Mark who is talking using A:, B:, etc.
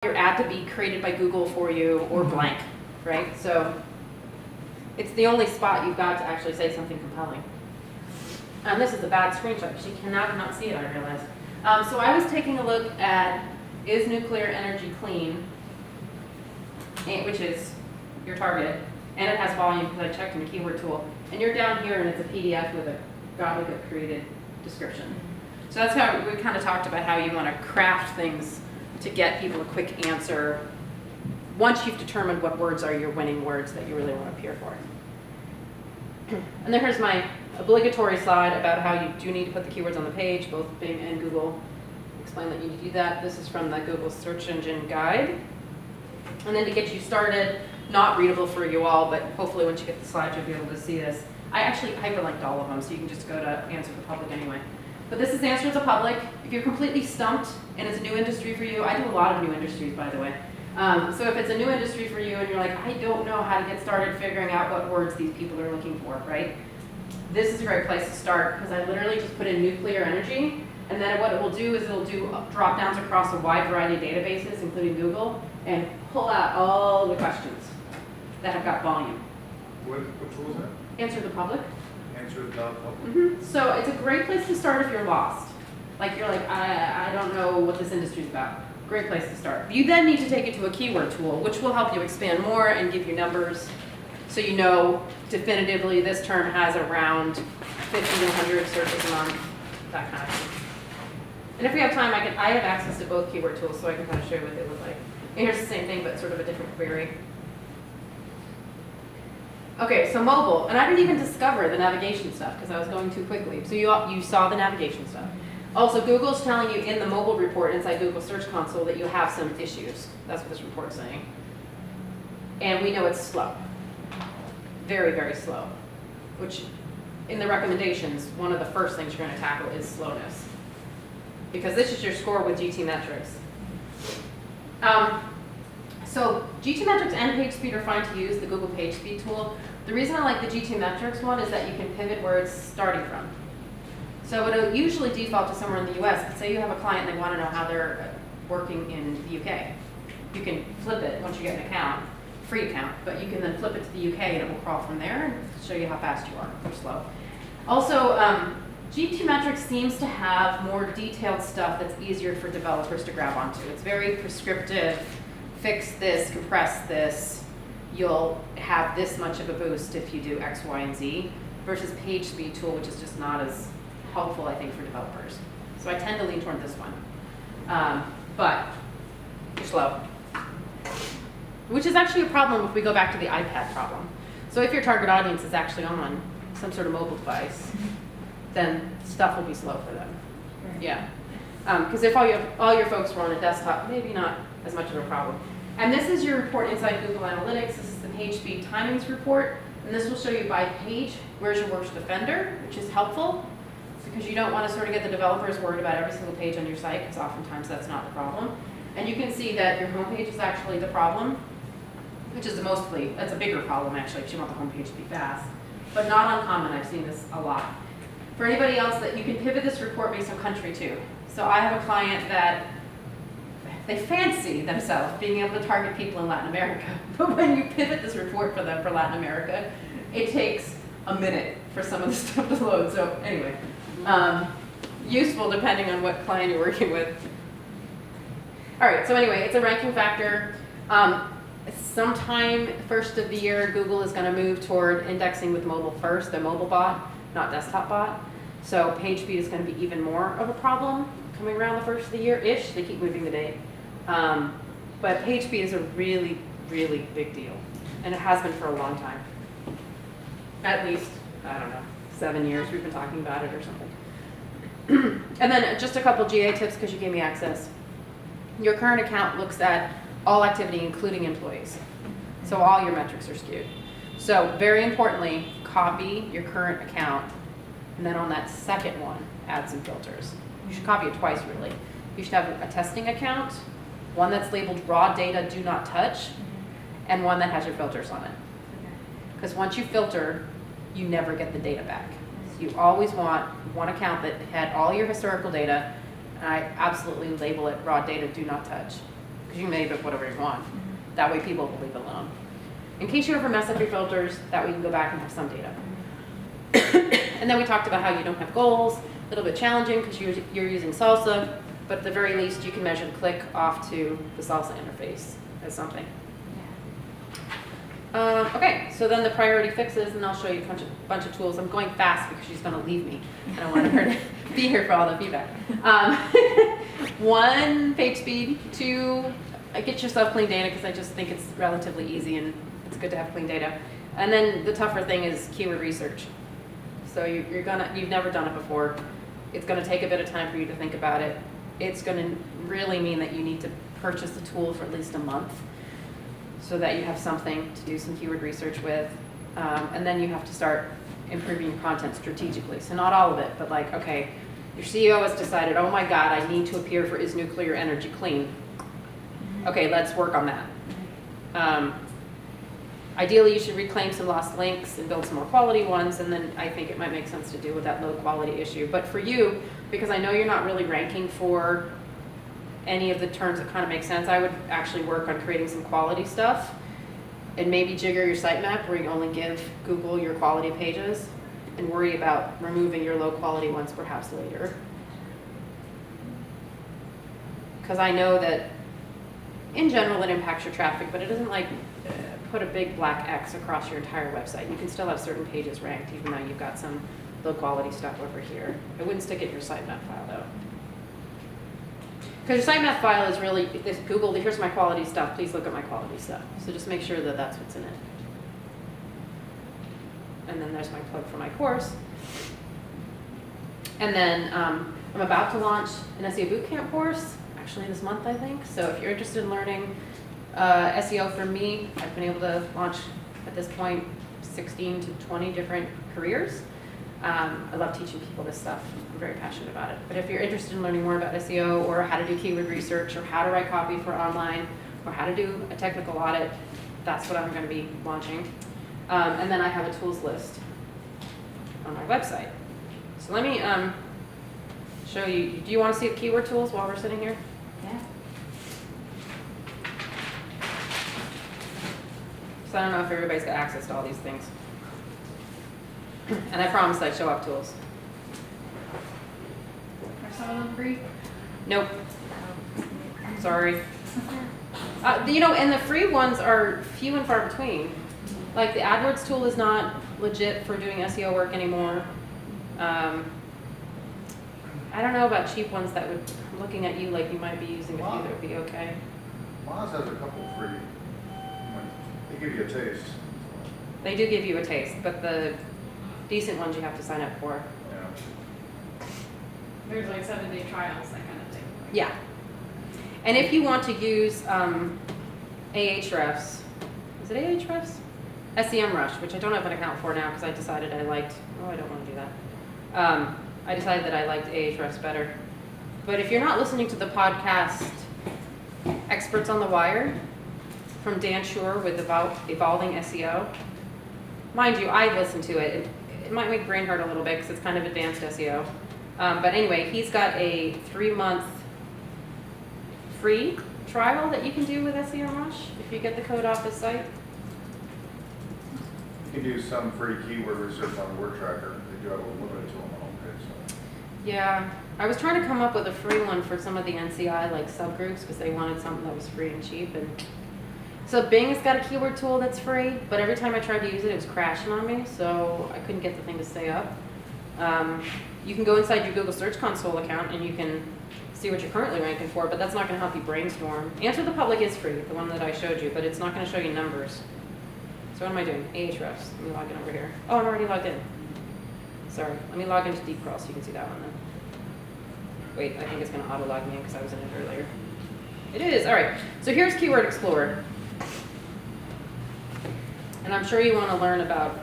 A: your ad to be created by Google for you or blank, right? So it's the only spot you've got to actually say something compelling. And this is a bad screenshot because you cannot see it, I realize. So I was taking a look at, is nuclear energy clean, which is your target, and it has volume because I checked in the keyword tool. And you're down here and it's a PDF with a gobbledygook created description. So that's how we kind of talked about how you want to craft things to get people a quick answer once you've determined what words are your winning words that you really want to appear for. And then here's my obligatory slide about how you do need to put the keywords on the page, both Bing and Google. Explain that you need to do that. This is from the Google Search Engine Guide. And then to get you started, not readable for you all, but hopefully once you get the slides you'll be able to see this. I actually hyperlinked all of them, so you can just go to Answer the Public anyway. But this is Answer the Public. If you're completely stumped and it's a new industry for you, I do a lot of new industries, by the way. So if it's a new industry for you and you're like, I don't know how to get started figuring out what words these people are looking for, right? This is a great place to start because I literally just put in nuclear energy, and then what it will do is it'll do drop downs across a wide variety of databases, including Google, and pull out all the questions that have got volume.
B: What tool is that?
A: Answer the Public.
B: Answer the Public.
A: Mm-hmm. So it's a great place to start if you're lost. Like you're like, I don't know what this industry is about. Great place to start. You then need to take it to a keyword tool, which will help you expand more and give you numbers so you know definitively this term has around 50 to 100 searches a month, that kind of thing. And if we have time, I have access to both keyword tools, so I can kind of show you what they look like. And here's the same thing, but sort of a different query. Okay, so mobile, and I didn't even discover the navigation stuff because I was going too quickly. So you saw the navigation stuff. Also, Google's telling you in the mobile report inside Google Search Console that you have some issues. That's what this report's saying. And we know it's slow. Very, very slow. Which, in the recommendations, one of the first things you're going to tackle is slowness. Because this is your score with GT metrics. So GT metrics and page speed are fine to use, the Google page speed tool. The reason I like the GT metrics one is that you can pivot where it's starting from. So it'll usually default to somewhere in the US. Say you have a client and they want to know how they're working in the UK. You can flip it once you get an account, free account, but you can then flip it to the UK and it will crawl from there and show you how fast you are or slow. Also, GT metrics seems to have more detailed stuff that's easier for developers to grab onto. It's very prescriptive. Fix this, compress this, you'll have this much of a boost if you do X, Y, and Z, versus page speed tool, which is just not as helpful, I think, for developers. So I tend to lean toward this one. But you're slow. Which is actually a problem if we go back to the iPad problem. So if your target audience is actually on some sort of mobile device, then stuff will be slow for them. Yeah. Because if all your folks were on a desktop, maybe not as much of a problem. And this is your report inside Google Analytics. This is the page speed timings report. And this will show you by page where's your worst offender, which is helpful because you don't want to sort of get the developers worried about every single page on your site because oftentimes that's not the problem. And you can see that your homepage is actually the problem, which is that's a bigger problem actually if you want the homepage to be fast. But not uncommon, I've seen this a lot. For anybody else, that you can pivot this report based on country too. So I have a client that they fancy themselves being able to target people in Latin America. But when you pivot this report for them for Latin America, it takes a minute for some of the stuff to load. So anyway, useful depending on what client you're working with. All right, so anyway, it's a ranking factor. Sometime first of the year, Google is going to move toward indexing with mobile first, the mobile bot, not desktop bot. So page speed is going to be even more of a problem coming around the first of the year-ish. They keep moving the date. But page speed is a really, really big deal. And it has been for a long time. At least, I don't know, 7 years we've been talking about it or something. And then just a couple GA tips because you gave me access. Your current account looks at all activity, including employees. So all your metrics are skewed. So very importantly, copy your current account. And then on that second one, add some filters. You should copy it twice, really. You should have a testing account, one that's labeled raw data, do not touch, and one that has your filters on it. Because once you filter, you never get the data back. So you always want one account that had all your historical data, and I absolutely label it raw data, do not touch. because you can make up whatever you want. That way people will leave it alone. In case you ever mess up your filters, that way you can go back and have some data. And then we talked about how you don't have goals, a little bit challenging because you're using Salsa, but at the very least you can measure the click off to the Salsa interface as something. Okay, so then the priority fixes, and I'll show you a bunch of tools. I'm going fast because she's going to leave me. I don't want her to be here for all the feedback. 1, page speed. 2, get yourself clean data because I just think it's relatively easy and it's good to have clean data. And then the tougher thing is keyword research. So you've never done it before. It's going to take a bit of time for you to think about it. It's going to really mean that you need to purchase the tool for at least a month, so that you have something to do some keyword research with. And then you have to start improving your content strategically. So not all of it, but like, okay, your CEO has decided, oh my God, I need to appear for Is Nuclear Energy Clean? Okay, let's work on that. Ideally, you should reclaim some lost links and build some more quality ones, and then I think it might make sense to deal with that low quality issue. But for you, because I know you're not really ranking for any of the terms that kind of make sense, I would actually work on creating some quality stuff and maybe jigger your sitemap where you only give Google your quality pages and worry about removing your low quality ones perhaps later. Because I know that in general it impacts your traffic, but it doesn't like put a big black X across your entire website. You can still have certain pages ranked even though you've got some low quality stuff over here. I wouldn't stick it in your sitemap file though. Because your sitemap file is really, this Google, here's my quality stuff, please look at my quality stuff. So just make sure that that's what's in it. And then there's my plug for my course. And then I'm about to launch an SEO bootcamp course, actually this month I think. So if you're interested in learning SEO from me, I've been able to launch at this point 16 to 20 different careers. I love teaching people this stuff. I'm very passionate about it. But if you're interested in learning more about SEO or how to do keyword research or how to write copy for online or how to do a technical audit, that's what I'm going to be launching. And then I have a tools list on my website. So let me show you. Do you want to see the keyword tools while we're sitting here?
C: Yeah.
A: So I don't know if everybody's got access to all these things. And I promise I'd show up tools.
C: Are some of them free?
A: Nope. Sorry. And the free ones are few and far between. Like the AdWords tool is not legit for doing SEO work anymore. I don't know about cheap ones that would, I'm looking at you like you might be using a few that would be okay.
B: Moz has a couple free. They give you a taste.
A: They do give you a taste, but the decent ones you have to sign up for.
B: Yeah.
C: There's like 7-day trials, that kind of thing.
A: Yeah. And if you want to use Ahrefs, is it Ahrefs? SEMrush, which I don't have an account for now because I decided I liked, I don't want to do that. I decided that I liked Ahrefs better. But if you're not listening to the podcast Experts on the Wire from Dan Schur with Evolving SEO, mind you, I listened to it. It might make brain hurt a little bit because it's kind of advanced SEO. But anyway, he's got a 3-month free trial that you can do with SEMrush if you get the code off his site.
B: You can do some free keyword research on Word Tracker. They do have a limited tool on the homepage. So.
A: Yeah, I was trying to come up with a free one for some of the NCI like subgroups because they wanted something that was free and cheap. And so Bing's got a keyword tool that's free, but every time I tried to use it, it was crashing on me, so I couldn't get the thing to stay up. You can go inside your Google Search Console account and you can see what you're currently ranking for, but that's not going to help you brainstorm. Answer the Public is free, the one that I showed you, but it's not going to show you numbers. So what am I doing? Ahrefs. Let me log in over here. Oh, I'm already logged in. Sorry. Let me log into Deep Crawl so you can see that one then. Wait, I think it's going to auto-log me in because I was in it earlier. It is. All right. So here's Keyword Explorer. And I'm sure you want to learn about